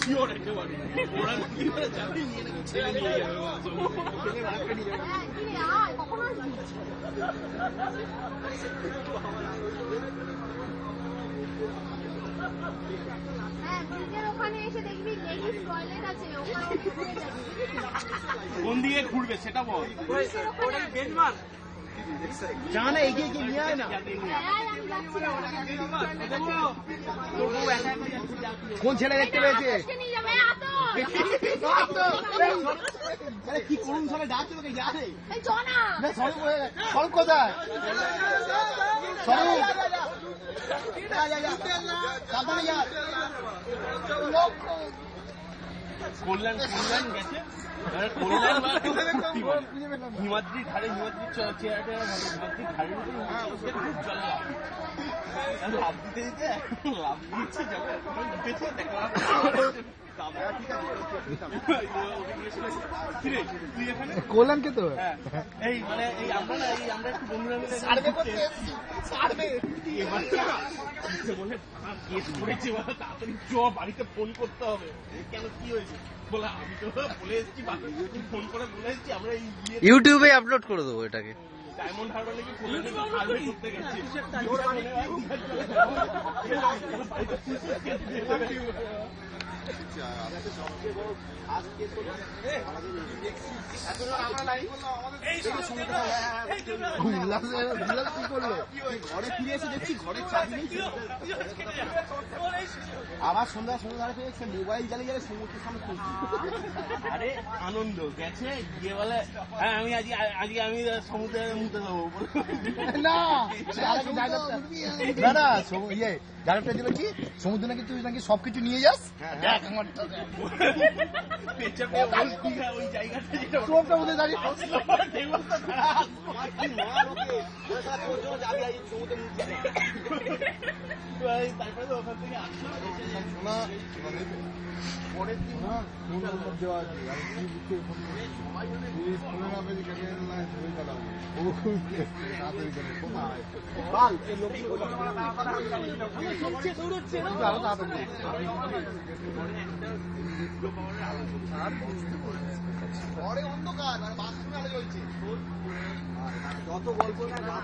Sure একেবারে ওরা যাবে নিয়ে নাকি ছেলে নিয়ে যাবে ওখানে এসে দেখবি লেডিস টয়লেট আছে, কোন দিকে ঘুরবে সেটা বল। জানে এগিয়ে গিয়ে নিয়ে আয় না। কোন ছেলে দেখতে পেয়েছে? কি করুন সবাই যাচ্ছে তোকে যাবে স্বরূপ কোথায়? স্বরূপ কল্যাণ কল্যাণ গেছে হিমাদ্রি ধারে হিমাদ্রির চেয়ারটা হিমাদ্রির ধারে লাভ দিতে দিতে লাভ দিচ্ছে যাবে উঠেছে দেখলাম কল্যাণকে তো এই মানে এই আমরা না এই আমরা একটু বন্ধুরা মিলে বলে কেস করেছি বলে তাড়াতাড়ি চ বাড়িতে ফোন করতে হবে। কেন কি হয়েছে বলে আমি তো বলে এসেছি ফোন করে বলে এসেছি আমরা এই ইউটিউবে আপলোড করে দেবো এটাকে। ডায়মন্ড হারবার লেগে সার্ভে করতে গেছি। ঘরে ফিরে এসে দেখছি ঘরের চাবি নেই। আবার সন্ধ্যা পেয়েছে মোবাইল জ্বালিয়ে গেলে সমুদ্রের সামনে তুলছি। আরে আনন্দ গেছে গিয়ে বলে হ্যাঁ আমি আজকে আমি সমুদ্রে মুতে দেবো না না না ইয়ে ডাইরেক্টর দিল কি সমুদ্র নাকি তুই নাকি সবকিছু নিয়ে যাস। ওই জায়গাটা চোখটা মধ্যে দাঁড়িয়ে তারপরে তো ওখান থেকে পরের দিন দেওয়া আছে পরে অন্ধকার বাথরুমে আলো জ্বলছে যত গল্প না